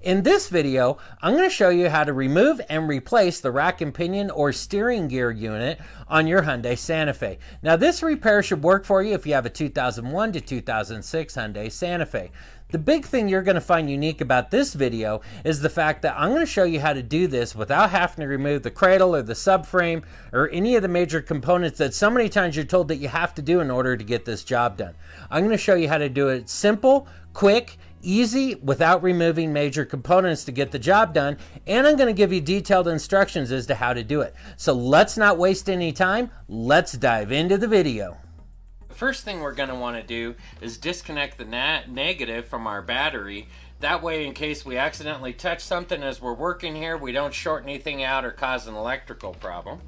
In this video, I'm going to show you how to remove and replace the rack and pinion or steering gear unit on your Hyundai Santa Fe. Now this repair should work for you if you have a 2001 to 2006 Hyundai Santa Fe. The big thing you're going to find unique about this video is the fact that I'm going to show you how to do this without having to remove the cradle or the subframe or any of the major components that so many times you're told that you have to do in order to get this job done. I'm going to show you how to do it simple, quick, easy, without removing major components to get the job done, and I'm going to give you detailed instructions as to how to do it. So let's not waste any time. Let's dive into the video. The first thing we're going to want to do is disconnect the negative from our battery. That way, in case we accidentally touch something as we're working here, we don't short anything out or cause an electrical problem.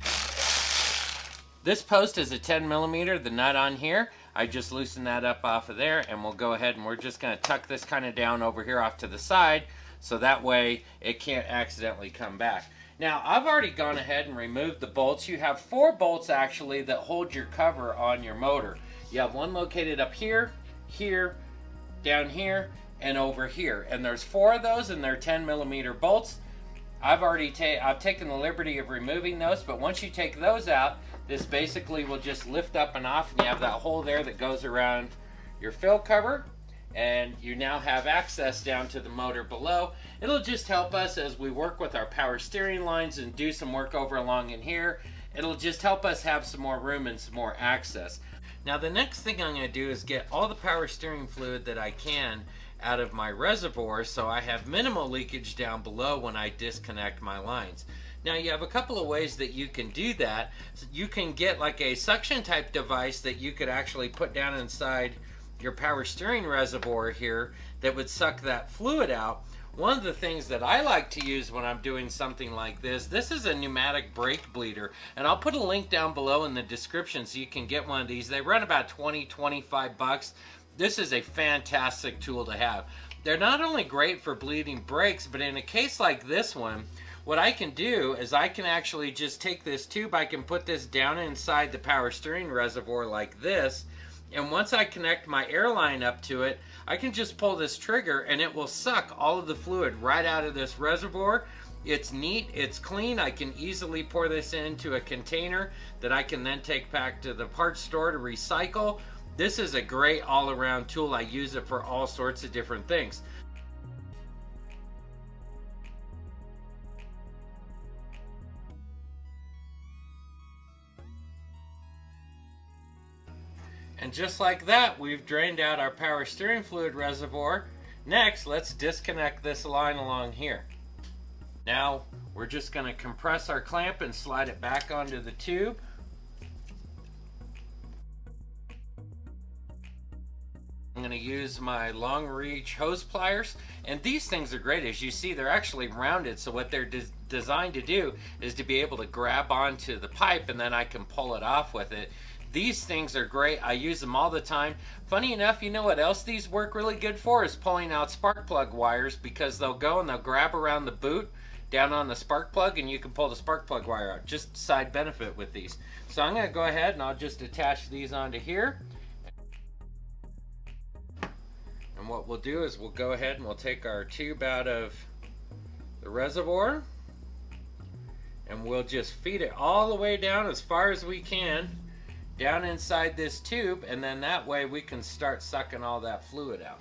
This post is a 10 millimeter, the nut on here. I just loosened that up off of there, and we'll go ahead and we're just going to tuck this kind of down over here off to the side so that way it can't accidentally come back. Now, I've already gone ahead and removed the bolts. You have 4 bolts actually that hold your cover on your motor. You have one located up here, here, down here, and over here. And there's 4 of those, and they're 10 millimeter bolts. I've taken the liberty of removing those, but once you take those out, this basically will just lift up and off, and you have that hole there that goes around your fill cover, and you now have access down to the motor below. It'll just help us as we work with our power steering lines and do some work over along in here. It'll just help us have some more room and some more access. Now the next thing I'm going to do is get all the power steering fluid that I can out of my reservoir so I have minimal leakage down below when I disconnect my lines. Now you have a couple of ways that you can do that. You can get like a suction type device that you could actually put down inside your power steering reservoir here that would suck that fluid out. One of the things that I like to use when I'm doing something like this is a pneumatic brake bleeder, and I'll put a link down below in the description so you can get one of these. They run about 20-25 bucks. This is a fantastic tool to have. They're not only great for bleeding brakes, but in a case like this one, what I can do is I can actually just take this tube, I can put this down inside the power steering reservoir like this, and once I connect my air line up to it, I can just pull this trigger and it will suck all of the fluid right out of this reservoir. It's neat, it's clean. I can easily pour this into a container that I can then take back to the parts store to recycle. This is a great all-around tool. I use it for all sorts of different things. And just like that, we've drained out our power steering fluid reservoir. Next, let's disconnect this line along here. Now, we're just going to compress our clamp and slide it back onto the tube. I'm going to use my long reach hose pliers, and these things are great. As you see, they're actually rounded, so what they're designed to do is to be able to grab onto the pipe and then I can pull it off with it. These things are great. I use them all the time. Funny enough, you know what else these work really good for is pulling out spark plug wires, because they'll go and they'll grab around the boot down on the spark plug and you can pull the spark plug wire out. Just side benefit with these. So I'm going to go ahead and I'll just attach these onto here. And what we'll do is we'll go ahead and we'll take our tube out of the reservoir and we'll just feed it all the way down as far as we can down inside this tube, and then that way we can start sucking all that fluid out.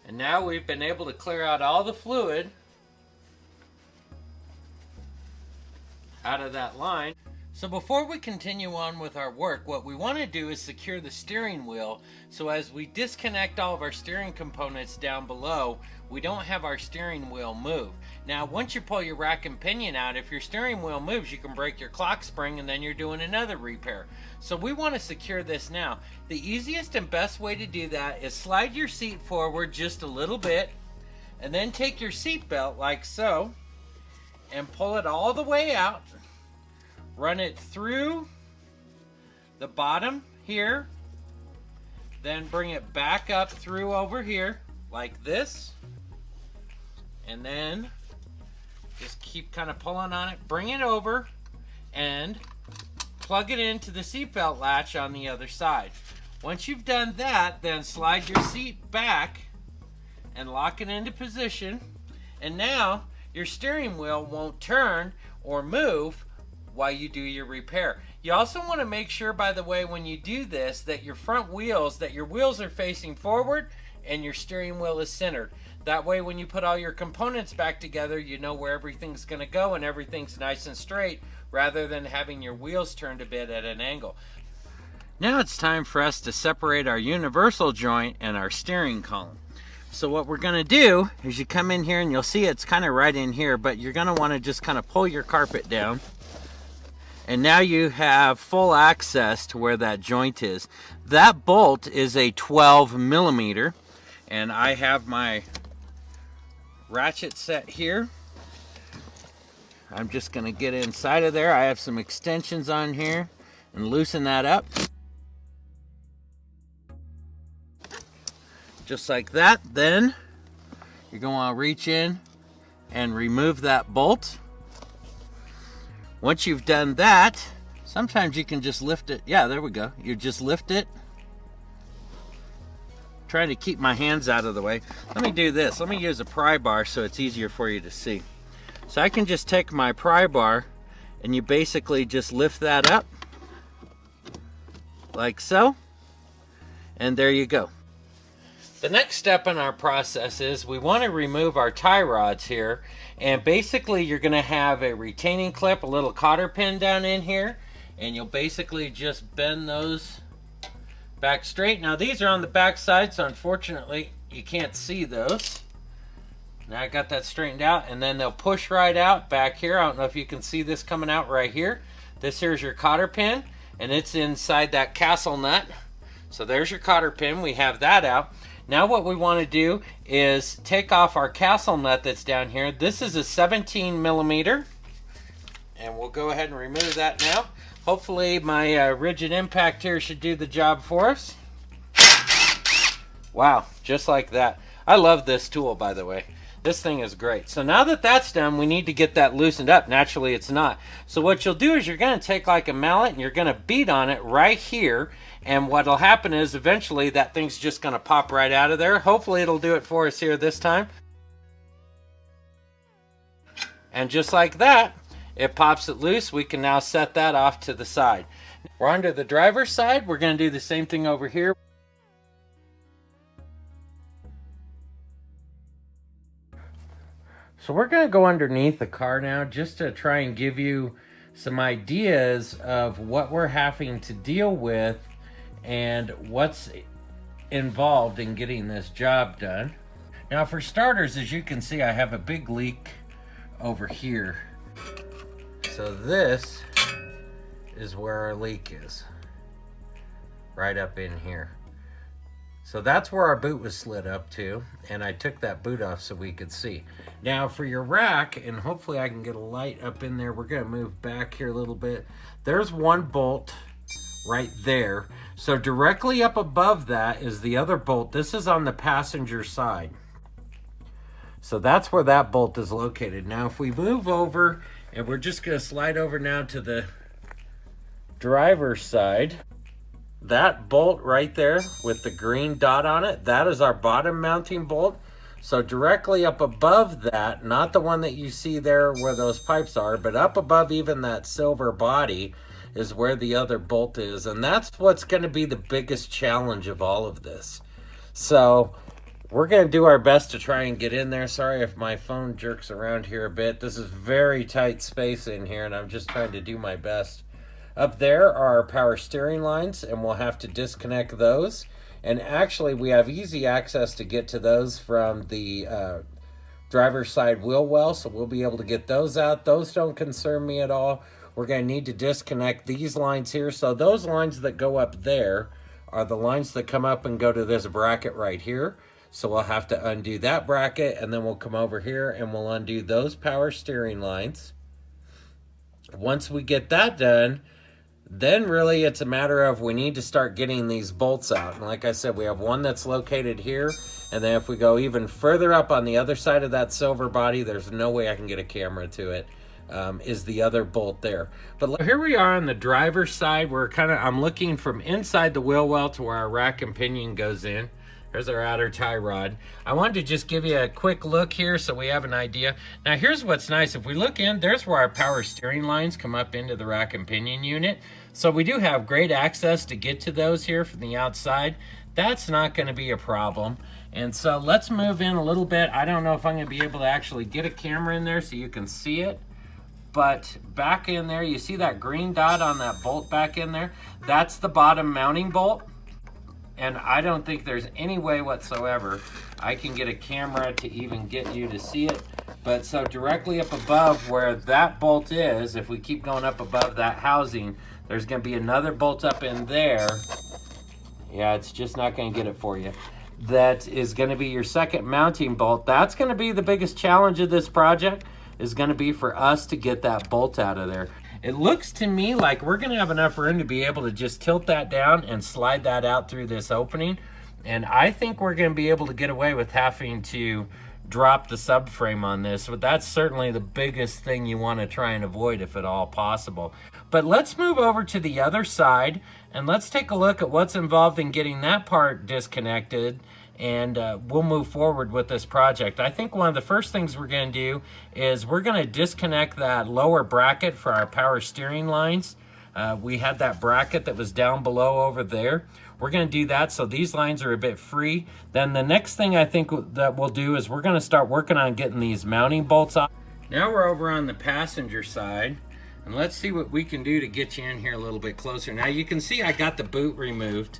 And now we've been able to clear out all the fluid out of that line. So before we continue on with our work, what we want to do is secure the steering wheel, so as we disconnect all of our steering components down below, we don't have our steering wheel move. Now once you pull your rack and pinion out, if your steering wheel moves, you can break your clock spring and then you're doing another repair. So we want to secure this now. The easiest and best way to do that is slide your seat forward just a little bit and then take your seat belt like so and pull it all the way out. Run it through the bottom here, then bring it back up through over here like this, and then just keep kind of pulling on it, bring it over and plug it into the seatbelt latch on the other side. Once you've done that, then slide your seat back and lock it into position. And now your steering wheel won't turn or move while you do your repair. You also want to make sure, by the way, when you do this, that your front wheels, that your wheels are facing forward and your steering wheel is centered. That way, when you put all your components back together, you know where everything's going to go and everything's nice and straight, rather than having your wheels turned a bit at an angle. Now it's time for us to separate our universal joint and our steering column. So what we're going to do is you come in here and you'll see it's kind of right in here, but you're going to want to just kind of pull your carpet down. And now you have full access to where that joint is. That bolt is a 12 millimeter, and I have my ratchet set here. I'm just going to get inside of there. I have some extensions on here and loosen that up. Just like that. Then you're going to want to reach in and remove that bolt. Once you've done that, sometimes you can just lift it. Yeah, there we go. You just lift it. Trying to keep my hands out of the way. Let me do this. Let me use a pry bar so it's easier for you to see. So I can just take my pry bar and you basically just lift that up like so. And there you go. The next step in our process is we want to remove our tie rods here, and basically you're going to have a retaining clip, a little cotter pin down in here, and you'll basically just bend those back straight. Now these are on the back side, so unfortunately you can't see those. Now I got that straightened out, and then they'll push right out back here. I don't know if you can see this coming out right here. This here's your cotter pin, and it's inside that castle nut. So there's your cotter pin. We have that out. Now what we want to do is take off our castle nut that's down here. This is a 17 millimeter, and we'll go ahead and remove that now. Hopefully my rigid impact here should do the job for us. Wow, just like that. I love this tool, by the way. This thing is great. So now that that's done, we need to get that loosened up. Naturally, it's not. So what you'll do is you're going to take like a mallet and you're going to beat on it right here. And what'll happen is eventually that thing's just going to pop right out of there. Hopefully it'll do it for us here this time. And just like that, it pops it loose. We can now set that off to the side. We're onto the driver's side. We're going to do the same thing over here. So we're going to go underneath the car now just to try and give you some ideas of what we're having to deal with and what's involved in getting this job done. Now for starters, as you can see, I have a big leak over here. So this is where our leak is, right up in here. So that's where our boot was slid up to, and I took that boot off so we could see. Now for your rack, and hopefully I can get a light up in there, we're gonna move back here a little bit. There's one bolt right there. So directly up above that is the other bolt. This is on the passenger side. So that's where that bolt is located. Now if we move over, and we're just gonna slide over now to the driver's side, that bolt right there with the green dot on it, that is our bottom mounting bolt. So directly up above that, not the one that you see there where those pipes are, but up above even that silver body is where the other bolt is. And that's what's going to be the biggest challenge of all of this. So we're going to do our best to try and get in there. Sorry if my phone jerks around here a bit. This is very tight space in here, and I'm just trying to do my best. Up there are our power steering lines, and we'll have to disconnect those. And actually, we have easy access to get to those from the driver's side wheel well, so we'll be able to get those out. Those don't concern me at all. We're going to need to disconnect these lines here. So those lines that go up there are the lines that come up and go to this bracket right here. So we'll have to undo that bracket, and then we'll come over here and we'll undo those power steering lines. Once we get that done, then really it's a matter of we need to start getting these bolts out. And like I said, we have one that's located here. And then if we go even further up on the other side of that silver body, there's no way I can get a camera to it. is the other bolt there. But here we are on the driver's side. I'm looking from inside the wheel well to where our rack and pinion goes in. There's our outer tie rod. I wanted to just give you a quick look here so we have an idea. Now here's what's nice. If we look in, there's where our power steering lines come up into the rack and pinion unit. So we do have great access to get to those here from the outside. That's not going to be a problem. And so let's move in a little bit. I don't know if I'm going to be able to actually get a camera in there so you can see it. But back in there, you see that green dot on that bolt back in there? That's the bottom mounting bolt. And I don't think there's any way whatsoever I can get a camera to even get you to see it. But so directly up above where that bolt is, if we keep going up above that housing, there's going to be another bolt up in there. Yeah, it's just not going to get it for you. That is going to be your second mounting bolt. That's going to be the biggest challenge of this project, is going to be for us to get that bolt out of there. It looks to me like we're going to have enough room to be able to just tilt that down and slide that out through this opening. And I think we're going to be able to get away with having to drop the subframe on this. But that's certainly the biggest thing you want to try and avoid if at all possible. But let's move over to the other side and let's take a look at what's involved in getting that part disconnected. And we'll move forward with this project. I think one of the first things we're going to do is we're going to disconnect that lower bracket for our power steering lines. We had that bracket that was down below over there. We're going to do that so these lines are a bit free. Then the next thing I think that we'll do is we're going to start working on getting these mounting bolts off. Now we're over on the passenger side. And let's see what we can do to get you in here a little bit closer. Now you can see I got the boot removed.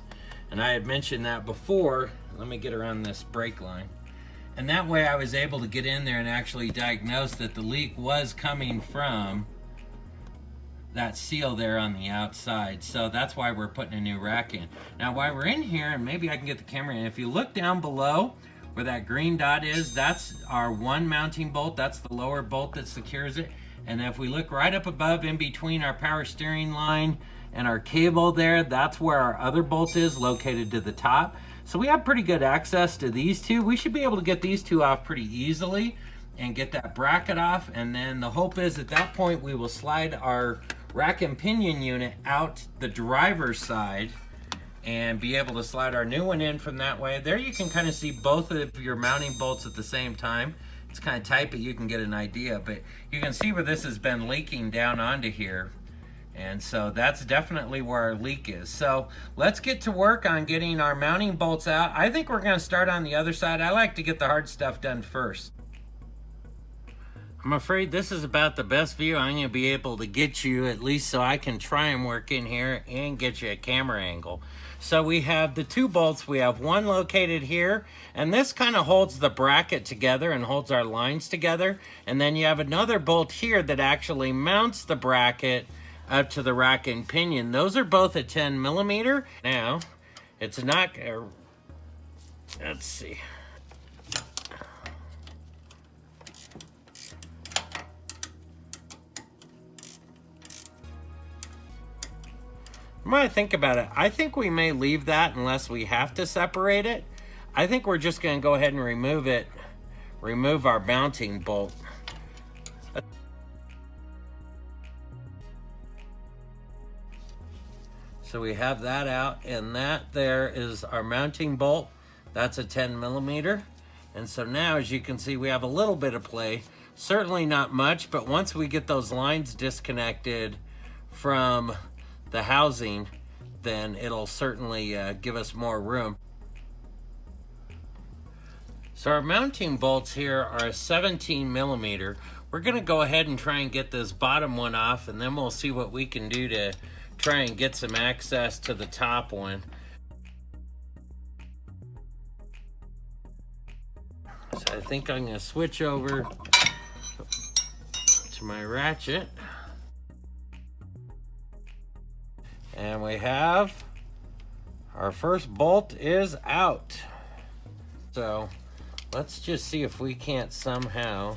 And I had mentioned that before. Let me get around this brake line. And that way I was able to get in there and actually diagnose that the leak was coming from that seal there on the outside. So that's why we're putting a new rack in. Now while we're in here, and maybe I can get the camera in, if you look down below where that green dot is, that's our one mounting bolt. That's the lower bolt that secures it. And if we look right up above in between our power steering line and our cable there, that's where our other bolt is, located to the top. So we have pretty good access to these two. We should be able to get these two off pretty easily and get that bracket off. And then the hope is at that point we will slide our rack and pinion unit out the driver's side and be able to slide our new one in from that way. There you can kind of see both of your mounting bolts at the same time. It's kind of tight, but you can get an idea. But you can see where this has been leaking down onto here. And so that's definitely where our leak is. So let's get to work on getting our mounting bolts out. I think we're going to start on the other side. I like to get the hard stuff done first. I'm afraid this is about the best view I'm going to be able to get you, at least so I can try and work in here and get you a camera angle. So we have the two bolts. We have one located here, and this kind of holds the bracket together and holds our lines together. And then you have another bolt here that actually mounts the bracket up to the rack and pinion. Those are both a 10 millimeter. Now, it's not, let's see. When I think about it, I think we may leave that unless we have to separate it. I think we're just going to go ahead and remove it, remove our mounting bolt. So we have that out, and that there is our mounting bolt. That's a 10 millimeter. And so now, as you can see, we have a little bit of play. Certainly not much, but once we get those lines disconnected from the housing, then it'll certainly give us more room. So our mounting bolts here are a 17 millimeter. We're gonna go ahead and try and get this bottom one off, and then we'll see what we can do to try and get some access to the top one. So I think I'm gonna switch over to my ratchet. And we have our first bolt is out. So let's just see if we can't somehow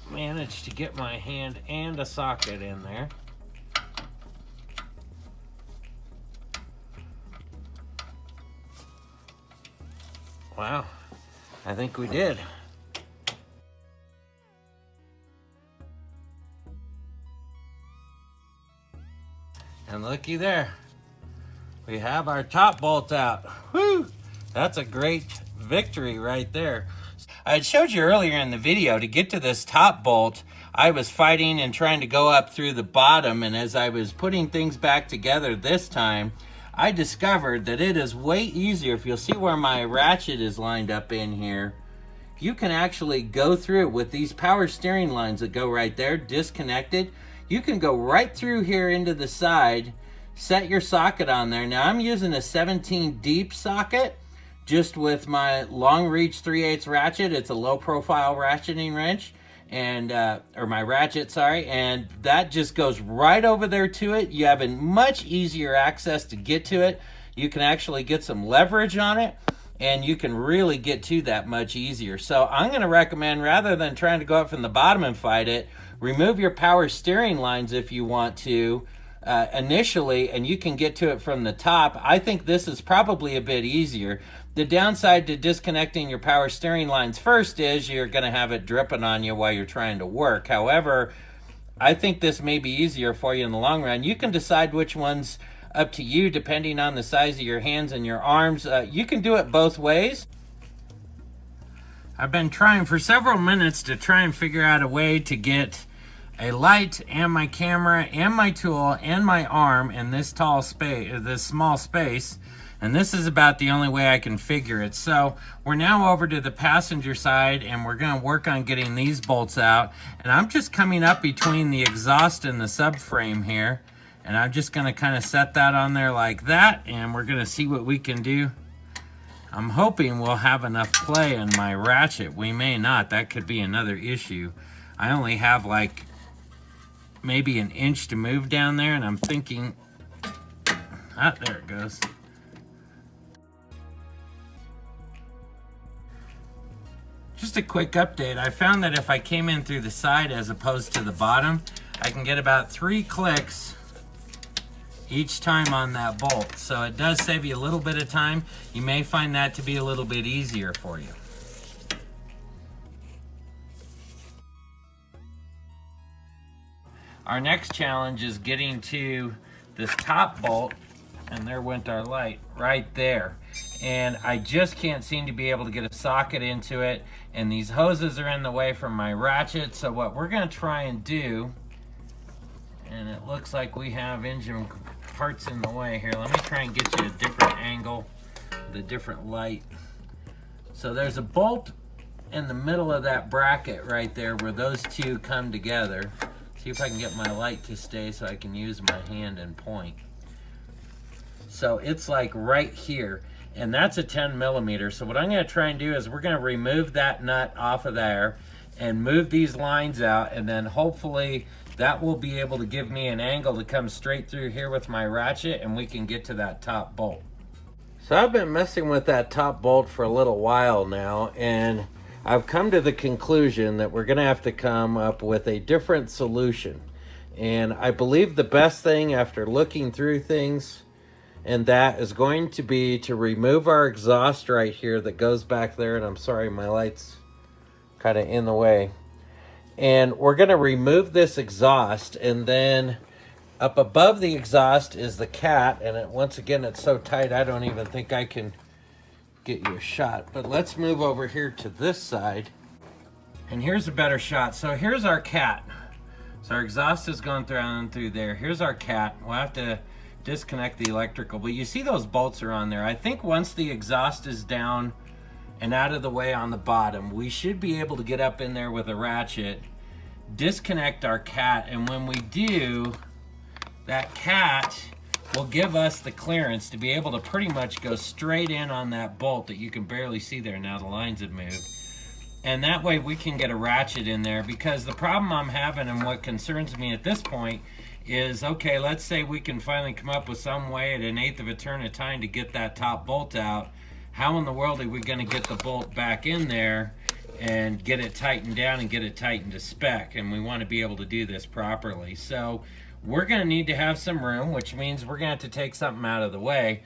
manage to get my hand and a socket in there. Wow, I think we did. And looky there. We have our top bolt out. Whew! That's a great victory right there. I had showed you earlier in the video, to get to this top bolt, I was fighting and trying to go up through the bottom, and as I was putting things back together this time, I discovered that it is way easier. If you'll see where my ratchet is lined up in here, you can actually go through with these power steering lines that go right there, disconnected. You can go right through here into the side, set your socket on there. Now I'm using a 17 deep socket, just with my long reach 3/8 ratchet. It's a low profile ratcheting wrench, and or my ratchet, sorry, and that just goes right over there to it. You have a much easier access to get to it. You can actually get some leverage on it, and you can really get to that much easier. So I'm going to recommend, rather than trying to go up from the bottom and fight it, remove your power steering lines if you want to initially, and you can get to it from the top. I think this is probably a bit easier. The downside to disconnecting your power steering lines first is you're going to have it dripping on you while you're trying to work. However, I think this may be easier for you in the long run. You can decide which one's up to you depending on the size of your hands and your arms. You can do it both ways. I've been trying for several minutes to try and figure out a way to get a light and my camera and my tool and my arm in this tall space, this small space. And this is about the only way I can figure it. So we're now over to the passenger side, and we're going to work on getting these bolts out. And I'm just coming up between the exhaust and the subframe here. And I'm just going to kind of set that on there like that, and we're going to see what we can do. I'm hoping we'll have enough play in my ratchet. We may not. That could be another issue. I only have like maybe an inch to move down there, and I'm thinking, there it goes. Just a quick update. I found that if I came in through the side as opposed to the bottom, I can get about 3 clicks each time on that bolt. So it does save you a little bit of time. You may find that to be a little bit easier for you. Our next challenge is getting to this top bolt, and there went our light right there. And I just can't seem to be able to get a socket into it, and these hoses are in the way from my ratchet. So what we're going to try and do, and it looks like we have engine parts in the way here. Let me try and get you a different angle, the different light. So there's a bolt in the middle of that bracket right there where those two come together. See if I can get my light to stay so I can use my hand and point. So it's like right here, and that's a 10 millimeter. So what I'm going to try and do is we're going to remove that nut off of there and move these lines out, and then hopefully that will be able to give me an angle to come straight through here with my ratchet, and we can get to that top bolt. So I've been messing with that top bolt for a little while now, and I've come to the conclusion that we're going to have to come up with a different solution. And I believe the best thing after looking through things, and that is going to be to remove our exhaust right here that goes back there. And I'm sorry, my light's kind of in the way. And we're going to remove this exhaust, and then up above the exhaust is the cat. And once again, it's so tight, I don't even think I can get you a shot. But let's move over here to this side. And here's a better shot. So here's our cat. So our exhaust has gone through there. Here's our cat. We'll have to disconnect the electrical, but you see those bolts are on there. I think once the exhaust is down and out of the way on the bottom, we should be able to get up in there with a ratchet, disconnect our cat, and when we do, that cat will give us the clearance to be able to pretty much go straight in on that bolt that you can barely see there. Now the lines have moved. And that way we can get a ratchet in there, because the problem I'm having and what concerns me at this point is, okay, let's say we can finally come up with some way at 1/8 of a turn of time to get that top bolt out. How in the world are we going to get the bolt back in there and get it tightened down and get it tightened to spec? And we want to be able to do this properly. So we're going to need to have some room, which means we're going to have to take something out of the way.